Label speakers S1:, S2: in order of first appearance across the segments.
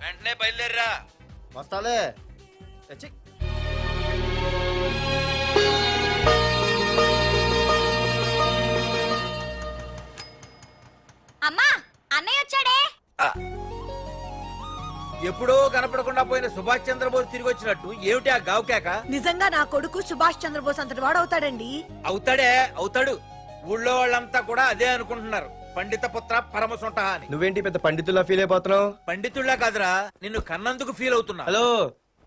S1: వెంటనే బయలుదేరరా.
S2: వస్తాలే.
S3: అమ్మా అన్నయ్య వచ్చాడే.
S1: ఎప్పుడో కనపడకుండా పోయిన సుభాష్ చంద్రబోస్ తిరిగి వచ్చినట్టు ఏమిటి ఆ గావుకేక?
S4: నిజంగా నా కొడుకు సుభాష్ చంద్రబోస్ అంతటి వాడు అవుతాడండి.
S1: అవుతాడు. ఊళ్ళో వాళ్ళంతా కూడా అదే అనుకుంటున్నారు. పండిత పుత్ర పరమసుంట అని.
S2: నువ్వేంటి పెద్ద పండితుల్లా ఫీల్ అయిపోతున్నావు?
S1: పండితుళ్ళ కాదురా, నిన్ను కన్నందుకు ఫీల్ అవుతున్నా.
S2: హలో,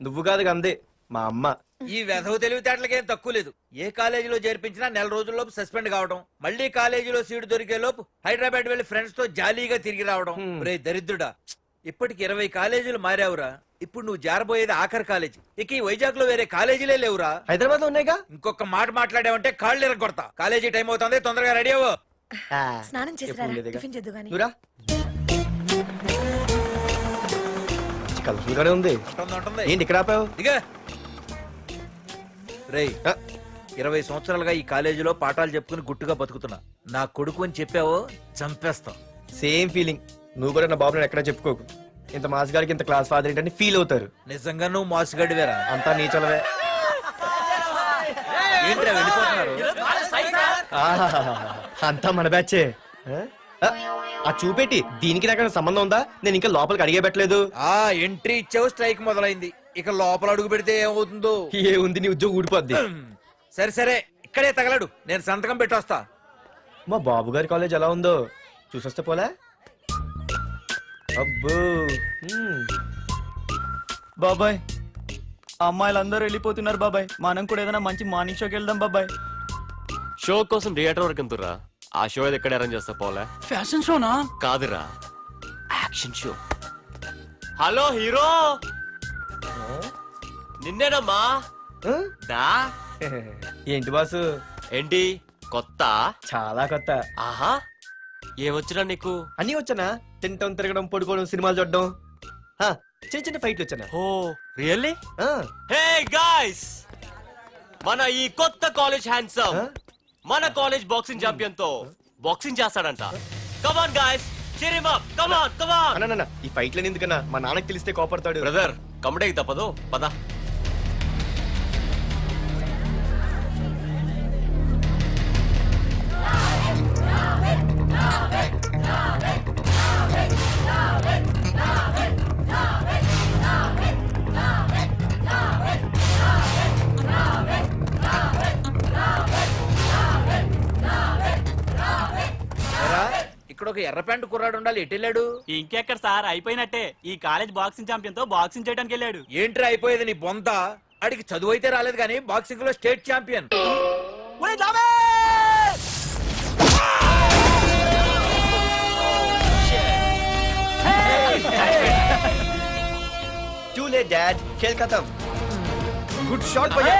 S2: నువ్వు కాదు అందే మా అమ్మ.
S1: ఈ వెధవ తెలివితేటలకేం తక్కువ లేదు. ఏ కాలేజీలో చేర్పించినా నెల రోజుల్లోపు సస్పెండ్ కావడం, మళ్ళీ కాలేజీలో సీటు దొరికే లోపు హైదరాబాద్ వెళ్లి ఫ్రెండ్స్ తో జాలీగా తిరిగి రావడం. రే దరిద్రుడా, ఇప్పటికి 20 కాలేజీలు మారావురా. ఇప్పుడు నువ్వు జారబోయేది ఆఖరి కాలేజీ. ఇక ఈ వైజాగ్ లో వేరే కాలేజీలే లేవురా.
S2: హైదరాబాద్ లో ఉన్నాయిగా.
S1: ఇంకొక మాట మాట్లాడావంటే కాళ్ళు ఎరగొడతా. కాలేజీ టైం అవుతుంది, తొందరగా రెడీ అవ్వు.
S4: స్నానం చేసిరా, టిఫిన్ చేద్దు గాని.
S2: కలర్ఫుల్ గానే ఉంది. ఏంటి ఇక్కడ ఆపావు?
S1: ఇక రేయ్, 20 సంవత్సరాలుగా ఈ కాలేజీలో పాఠాలు చెప్పుకుని గుట్టుగా బతుకుతున్నా. నా కొడుకు అని చెప్పావో చంపేస్తాం.
S2: Same feeling. నువ్వు కూడా నా బాబు నేను ఎక్కడా చెప్పుకోకు. ఇంత మాస్ గారికి ఇంత క్లాస్ ఫాదర్ ఏంటని ఫీల్ అవుతారు.
S1: నిజంగా నువ్వు మోసగాడివేరా.
S2: అంతా నీచలవే.
S1: ఏంట్రా వెళ్ళిపోతున్నారు?
S2: అంతా మన బ్యాచే. ఆ చూపెట్టి దీనికి నాకు సంబంధం ఉందా? నేను ఇంకా లోపలికి అడిగే పెట్టలేదు.
S1: ఎంట్రీ ఇచ్చావు, స్ట్రైక్ మొదలైంది. ఇక లోపల అడుగు పెడితే ఏమవుతుందో.
S2: ఏ ఉంది, నీ ఉద్యోగం ఊడిపోద్ది.
S1: సరే ఇక్కడే తగలడు, నేను సంతకం పెట్టొస్తా.
S2: మా బాబు గారి కాలేజ్ ఎలా ఉందో చూసొస్తే పోలే. అబ్బో
S5: బాబాయ్, అమ్మాయిలందరూ వెళ్ళిపోతున్నారు బాబాయ్. మనం కూడా ఏదైనా మంచి మార్నింగ్ షోకి వెళ్దాం బాబాయ్.
S6: షో కోసం థియేటర్ వరకు ఎంతురా? ఆ షో ఏది ఎక్కడ అరేంజ్ చేస్తా పోలే?
S5: ఫ్యాషన్ షోనా?
S6: కాదురా, యాక్షన్ షో. హలో హీరో, నిన్నేనమ్మా. దా.
S2: ఏంటి బాసు?
S6: ఏంటి కొత్త?
S2: చాలా కొత్త.
S6: ఆహా, ఏమొచ్చినా నీకు?
S2: అన్నీ వచ్చానా? తింటం, తిరగడం, పడుకోవడం, సినిమాలు చూడడం, చిన్న చిన్న ఫైట్లు వచ్చానా?
S6: ఓ రియల్లీ? హే గాయ్స్, మన ఈ కొత్త కాలేజ్ హ్యాండ్సమ్ మన కాలేజ్ బాక్సింగ్ ఛాంపియన్ తో బాక్సింగ్ చేస్తాడంట. Come on guys, cheer him up. Come on.
S2: అన్న ఈ ఫైట్లని ఎందుకన్నా? మా నాన్నకి తెలిస్తే కోపడతాడు.
S6: బ్రదర్, కమడేకి తప్పదు, పద.
S1: ఇక్కడ ఒక ఎర్ర ప్యాంటు కుర్రాడు ఉండాలి. ఎటు వెళ్ళాడు?
S5: ఇంకెక్కడ సార్, అయిపోయినట్టే. ఈ కాలేజ్ బాక్సింగ్ ఛాంపియన్ తో బాక్సింగ్ చేయడానికి వెళ్ళాడు.
S1: ఏంట్రా అయిపోయేది నీ బొంత? అడిగి చదువు అయితే రాలేదు కానీ బాక్సింగ్ లో state champion.
S2: Too late, Dad. खेल खत्म. Good shot, भैया.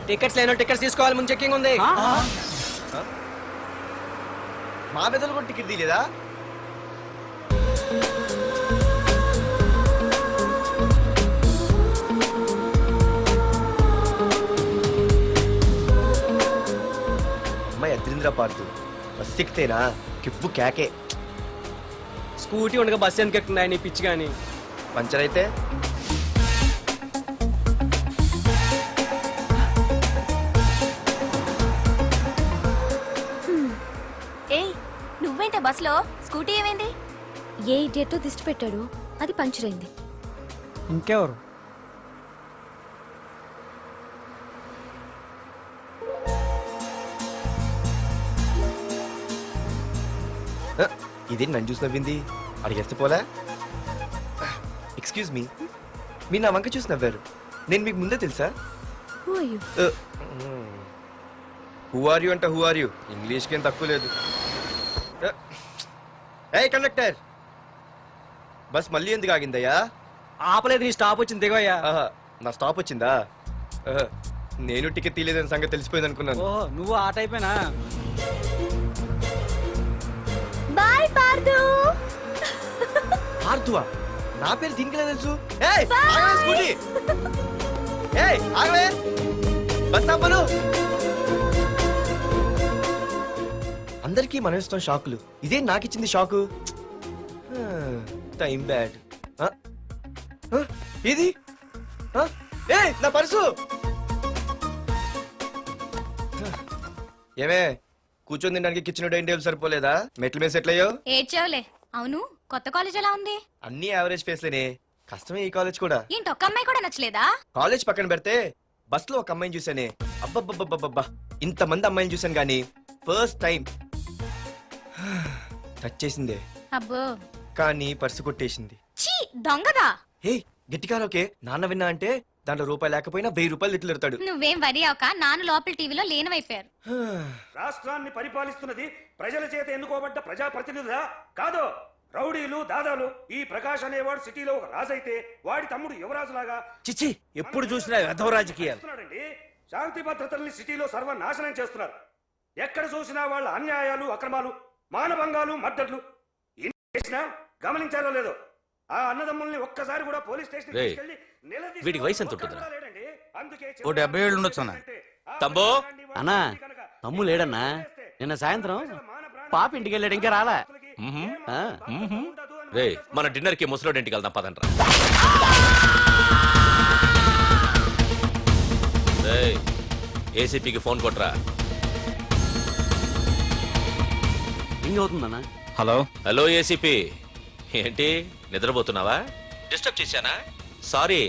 S7: టికెట్స్ లేనో టికెట్స్ తీసుకోవాలి, ముందు చెక్కింగ్ ఉంది.
S2: మా పెద్దలు కూడా టికెట్ తీయలేదా? అమ్మాయి అద్రింద్ర పార్తు బస్ ఎక్కితేనా కిప్పు కేకే.
S7: స్కూటీ ఉండగా బస్సు ఎందుకు ఎక్కుతుంది నీ పిచ్చి గాని?
S2: పంచర్ అయితే
S3: నువ్వేంటే బస్సులో? స్కూటీ ఏమైంది?
S8: ఏ ఇడియట్ దిష్టి పెట్టాడు, అది పంచర్ అయింది.
S5: ఇంకెవరు?
S2: ఇదేంటి నన్ను చూసి నవ్వింది? అడిగేస్తే పోలే. ఎక్స్క్యూజ్ మీ, మీరు నా వంక చూసి నవ్వారు. నేను మీకు ముందే తెలుసా? హూ ఆర్ యూ అంటే హూ ఆర్ యూ? ఇంగ్లీష్కి ఏం తక్కువ లేదు. ఏ కండక్టర్, బస్ మళ్ళీ ఎందుకు ఆగిందయ్యా?
S7: ఆపలేదు, నీ స్టాప్ వచ్చింది, దిగవయ్యా.
S2: నా స్టాప్ వచ్చిందా? నేను టికెట్ తీయలేదని సంగతి తెలిసిపోయింది అనుకున్నాను.
S7: ఓహో, నువ్వు ఆ టైపేనా?
S8: బాయ్ పార్దు.
S2: పార్థువా? నా పేరు దీనికి తెలుసు. స్కూటీ బస్ ఆపను. అందరికీ మనం ఇస్తాం షాకులు, ఇదే నాకు ఇచ్చింది షాకు. Time bad. ఇది ఏ నా పర్సు. ఏమే కూర్చొని తినడానికి కిచెన్ డైనింగ్ టేబుల్ సరిపోలేదా? మెట్ల మీద సెట్ అయ్యో.
S3: ఏడ్చావులే. అవును, కొత్త కాలేజ్ ఎలా ఉంది?
S2: అన్ని యావరేజ్ ఫేస్లేనే. కష్టమే ఈ కాలేజ్ కూడా.
S3: ఏంటి, ఒక్క అమ్మాయి కూడా నచ్చలేదా?
S2: కాలేజ్ పక్కన పెడితే బస్ లో ఒక అమ్మాయిని చూసానే, అబ్బబ్బబ్బబ్బబ్బా ఇంతమంది అమ్మాయిని చూసాను గానీ ఫస్ట్ టైం టచ్ చేసిందే,
S3: అబ్బో,
S2: కానీ పర్సు కొట్టేసింది.
S3: చీ దొంగదా.
S2: హే గట్టిగా ఓకే, నాన్న విన్నా అంటే దాంట్లో రూపాయి లేకపోయినా 1000 రూపాయలు తిట్లు.
S3: నువ్వేం వరి అవక, నాన్న లోపల టీవీలో లేనవైపోయారు.
S9: రాష్ట్రాన్ని పరిపాలిస్తున్నది ప్రజల చేత ఎన్నుకోబడ్డ ప్రజాప్రతినిధులా కాదు, రౌడీలు దాదాలు. ఈ ప్రకాష్ అనేవాడు సిటీలో ఒక రాజైతే వాడి తమ్ముడు యువరాజులాగా
S1: చిచ్చి ఎప్పుడు చూసినా వెధవ రాజకీయాలు.
S9: చేస్తున్నాడండి. శాంతి భద్రతల్ని సిటీలో సర్వనాశనం చేస్తున్నారు. ఎక్కడ చూసినా వాళ్ళ అన్యాయాలు, అక్రమాలు, మానభంగాలు, మద్దతులు. ఇన్ని చేసినా గమనించాలో లేదో ఆ అన్నదమ్ముల్ని ఒక్కసారి కూడా పోలీస్ స్టేషన్
S6: రేయ్, వీడికి వయసు ఎంత ఉంటుందిరా?
S1: ఓ 70 ఏళ్ళు ఉండొచ్చు అన్న.
S6: తమ్ముడు?
S5: అన్నా తమ్ము లేడన్నా, నిన్న సాయంత్రం పాప ఇంటికి వెళ్ళాడు, ఇంకా రాలా.
S6: రే, మన డిన్నర్ కి ముసలోడి ఇంటికి వెళ్దాం పదండ్రా. రేయ్, ఏసీపీకి ఫోన్ కొట్రా.
S5: ఇంకవుతుందన్నా.
S1: హలో
S6: హలో ఏసీపీ, ఏంటి నిద్రపోతున్నావా? డిస్టర్బ్ చేశానా? సారీ,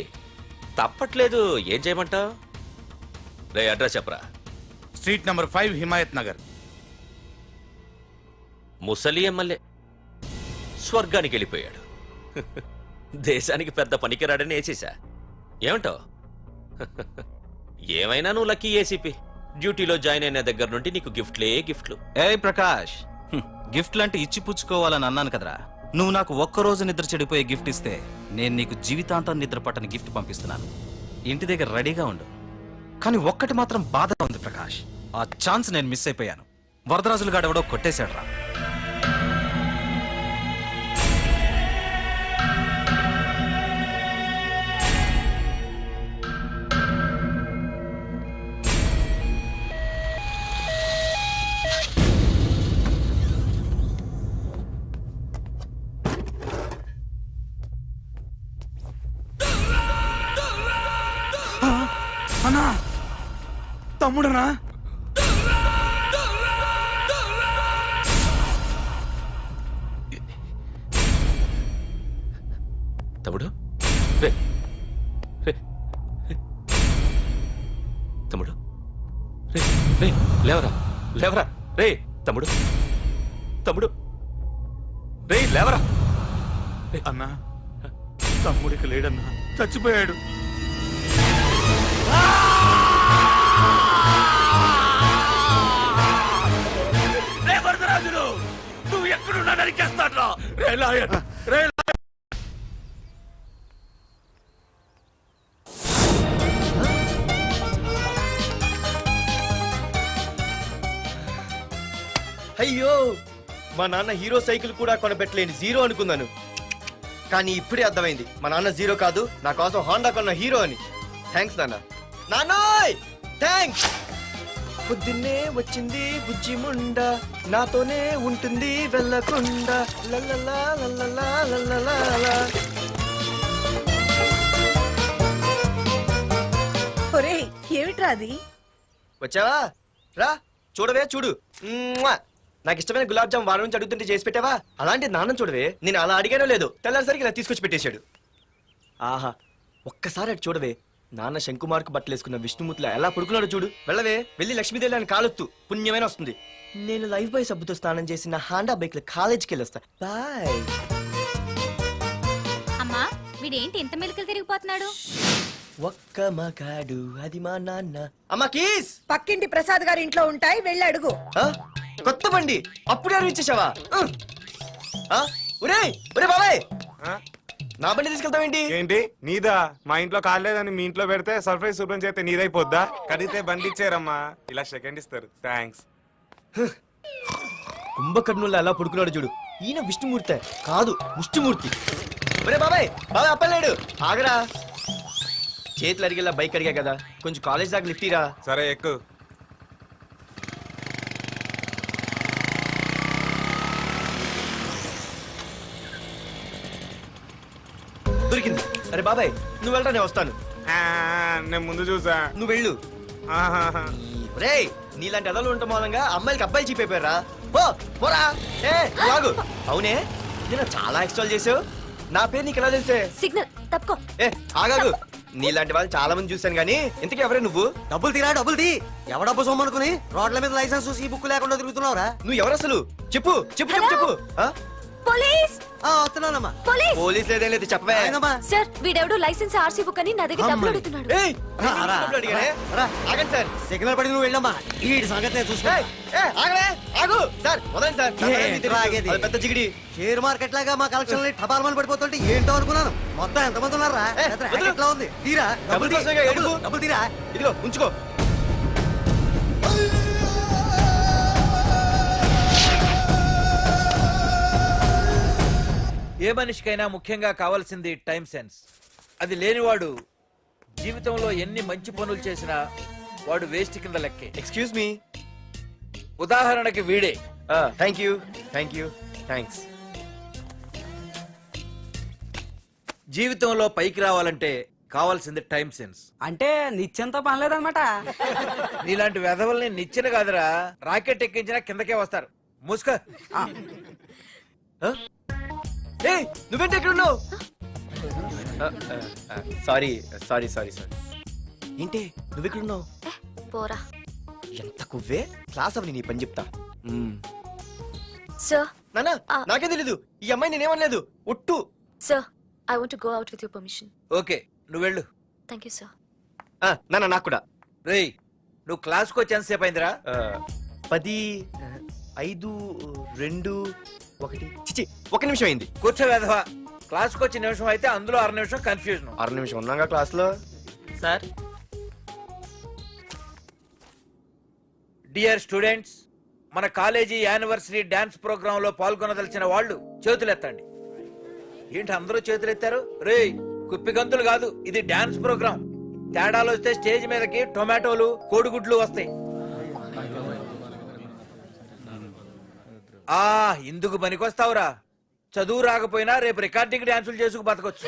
S6: తప్పట్లేదు. ఏం చేయమంటావు? రే అడ్రస్ చెప్పరా.
S1: Street number 5 Himayat Nagar.
S6: ముసలి ఎమ్మెల్యే స్వర్గానికి వెళ్ళిపోయాడు. దేశానికి పెద్ద పనికిరాడని వేసేసా. ఏమంటావు? ఏమైనా నువ్వు లక్కీ ఏసీపీ. డ్యూటీలో జాయిన్ అయిన దగ్గర నుండి నీకు గిఫ్ట్లే గిఫ్ట్లు.
S10: ఏ ప్రకాష్, గిఫ్ట్లు అంటే ఇచ్చి పుచ్చుకోవాలని అన్నాను కదరా. నువ్వు నాకు ఒక్కరోజు నిద్ర చెడిపోయే గిఫ్ట్ ఇస్తే నేను నీకు జీవితాంతం నిద్ర పట్టని గిఫ్ట్ పంపిస్తున్నాను. ఇంటి దగ్గర రెడీగా ఉండు. కానీ ఒక్కటి మాత్రం బాధగా ఉంది ప్రకాష్, ఆ ఛాన్స్ నేను మిస్ అయిపోయాను. వరదరాజులు గాడెవడో కొట్టేశాడు రా.
S1: అన్నా, తమ్ముడనా?
S6: తమ్ముడు? రే రే తమ్ముడు, రే రే లేవరా, లేవరా. రే తమ్ముడు, తమ్ముడు, రే లేవరా.
S1: అన్నా, తమ్ముడికి లేడన్నా, చచ్చిపోయాడు. రే వరదరాజులు, నువ్వు ఎక్కడున్నా నరికేస్తాడ్రా. రే లాయర్, రే
S2: అయ్యో, మా నాన్న హీరో సైకిల్ కూడా కొనబెట్టలేని జీరో అనుకున్నాను. కానీ ఇప్పుడే అర్థమైంది, మా నాన్న జీరో కాదు, నా కోసం హోండా కొన్న హీరో అని. థ్యాంక్స్ నాన్న. నాన్నోయ్ థ్యాంక్స్. పొద్దున్నే వచ్చింది బుజ్జి ముండ, నాతోనే ఉంటుంది వెళ్ళకుండా. లల్లలా లల్లలా లల్లలా.
S4: ఒరేయ్ ఏమిట్రా అది?
S2: వచ్చావా? రా చూడవే, చూడు. మ్వా! నాకు ఇష్టమైన గులాబ్ జామ్ వారం నుంచి అడుగుతుంటే చేసి పెట్టావా? అలాంటి నాన్న చూడవే, నేను అలా అడిగానో లేదు, తెల్లారిసరికి ఇలా తీసుకొచ్చి పెట్టేశాడు. ఆహా, ఒక్కసారి అటు చూడవే, నాన్న శంకుమార్కు బట్టలేసుకున్న విష్ణుమూర్తిలా ఎలా పడుకున్నాడు చూడు. వెళ్ళవే, వెళ్ళి లక్ష్మీదేవి అని కాలొత్తు, పుణ్యమైన వస్తుంది. నేను లైఫ్ బాయ్ సబ్బుతో స్నానం చేసి నా హాండా బైక్ లో కాలేజీకి వెళ్ళొస్తా. బాయ్.
S3: అమ్మా, వీడేంటి ఇంత మెలికలు తిరిగిపోతున్నాడు?
S2: ఒక్క మగాడు అది మా నాన్న. అమ్మా కీస్.
S4: పక్కింటి ప్రసాద్ గారి ఇంట్లో ఉంటాయి, వెళ్ళి అడుగు.
S2: ఆ? కొత్త బండి అప్పుడే ఇచ్చేసావా? ఒరే ఒరే బాబాయ్, నా బండి తీసుకెళ్తావేంటి?
S11: ఏంటి నీదా? మా ఇంట్లో కాలేదని మీ ఇంట్లో పెడితే సర్ప్రైజ్ శుభ్రం చేస్తే నీదైపోద్దా? కడిగితే బండి ఇచ్చారమ్మా, ఇలా సెకండ్ ఇస్తారు. థ్యాంక్స్.
S2: కుంభకర్ణుల్లో ఎలా పడుకున్నాడు చూడు. ఈయన విష్ణుమూర్తి కాదు, ముష్టిమూర్తి. ఒరే బాబాయ్, బాబాయ్ అప్పలేడు, ఆగరా. చేతులు అడిగేలా బైక్ అడిగా కదా, కొంచెం కాలేజ్ దాకా లిఫ్ట్ ఇరా.
S11: సరే ఎక్కు.
S2: దొరికింది. అరే బాబాయ్ నువ్వు వెళ్ళరా నేను వస్తాను.
S11: ఆ, నేను ముందు చూసా.
S2: నువ్వు వెళ్ళు.
S11: ఆహాహా.
S2: రే నీలాంటి అదలు ఉండటం మూలంగా అమ్మాయిలకి అబ్బాయిలు చీపైపోయారా? పోరా. ఏ నువ్వు ఆగు. అవునే నేను చాలా ఎక్స్ట్రాల్ చేసావు. నా పేరు నీకు ఎలా తెలిసే?
S8: సిగ్నల్ తప్పుకో.
S2: ఏ ఆగాగు. నీలాంటి వాళ్ళు చాలా మంది చూశాను గానీ ఇంతకీ ఎవరే నువ్వు?
S5: డబ్బులు తీరా డబ్బులు తీ. ఎవడబ్బు సొమ్మనుకుని రోడ్ల మీద లైసెన్స్ ఈ బుక్ లేకుండా తిరుగుతున్నావురా?
S2: నువ్వు ఎవరు అసలు? చెప్పు చెప్పు చెప్పు చెప్పు. ఆ?
S8: పోలీస్
S5: వస్తున్నానమ్మా.
S8: పోలీస్
S2: పోలీస్ లేదేం లేదు చెప్పవే.
S8: సార్ వీడెవడో లైసెన్స్ ఆర్సీ బుక్ అని నా దగ్గర డబ్బులు అడుగుతున్నాడు.
S2: ఏయ్,
S5: రా, రా.
S2: డబ్బులు అడిగానే? ఆగండి సార్.
S5: సిగ్నల్ పడి నువ్వు వెళ్ళమ్మా. ఈ సంగతి చూసుకో.
S2: ఏయ్, ఏయ్, ఆగలే, ఆగు. సార్ వదండి సార్.
S5: ఏంట్రా ఆగేది?
S2: అది పెద్ద జిగిడి.
S5: షేర్ మార్కెట్ లాగా మా కలెక్షన్ టపాల్మని పడిపోతుంటే ఏంటో అనుకున్నాను. మొత్తం ఎంతమంది ఉన్నారా?
S2: ఏ,
S5: పెద్ద
S2: వదిలు.
S5: racket లా ఉంది. తీరా
S2: డబ్బులు
S5: తీ.
S2: కోసమేగా ఏడుపు.
S5: డబ్బులు తీరా.
S2: ఇదిగో ఉంచుకో.
S1: ఏ మనిషికైనా ముఖ్యంగా కావాల్సింది టైం సెన్స్. అది లేనివాడు జీవితంలో ఎన్ని మంచి పనులు చేసినా వాడు వేస్ట్ కింద లెక్కే.
S2: Excuse me.
S1: ఉదాహరణకి వీడే.
S2: Thank you thank you thanks.
S1: జీవితంలో పైకి రావాలంటే కావాల్సింది టైం సెన్స్.
S7: అంటే నిత్యంతో పనిలేదన్నమాట.
S1: నీలాంటి వెధవల్ని నిచ్చిన కాదురా, రాకెట్ ఎక్కించినా కిందకే వస్తారు. ముసుక.
S2: ఏయ్ నువ్వేంటి ఎక్కడ ఉన్నావు? Sorry sorry sorry sorry. ఏంటి నువ్వు ఎక్కడ ఉన్నావు?
S8: పోరా.
S2: ఎంత కువ్వే. క్లాస్ అవని నీ పని చెప్తా.
S8: సార్
S2: నానా నాకేం తెలీదు. ఈ అమ్మాయి నేనేమనలేదు. ఒట్టు.
S8: Sir I want to go out with your permission.
S1: Okay నువ్వు వెళ్ళు.
S8: Thank you sir.
S2: నానా నాకు కూడా.
S1: రేయ్ నువ్వు క్లాస్కి వచ్చి ఎంతసేపు అయిందిరా?
S2: 10, 5, 2, 1 చిచి 1 నిమిషం అయింది.
S1: కూర్చో వెధవా. క్లాస్కి వచ్చి నిమిషం అయితే అందులో 6 నిమిషం కన్ఫ్యూజన్.
S2: 6 నిమిషం ఉన్నాగా క్లాస్ లో.
S7: సార్
S1: డియర్ స్టూడెంట్స్, మన కాలేజీ యానివర్సరీ డాన్స్ ప్రోగ్రామ్ లో పాల్గొనదలిచిన వాళ్ళు చేతులెత్తండి. ఏంటి అందరూ చేతులెత్తారు? రేయ్ కుప్పి గంతులు కాదు, ఇది డాన్స్ ప్రోగ్రామ్. తేడాలు వస్తే స్టేజ్ మీదకి టొమాటోలు కోడిగుడ్లు వస్తాయి. ఇందుకు పనికొస్తావురా. చదువు రాకపోయినా రేపు రికార్డింగ్ డాన్సులు చేసుకు బతకొచ్చు.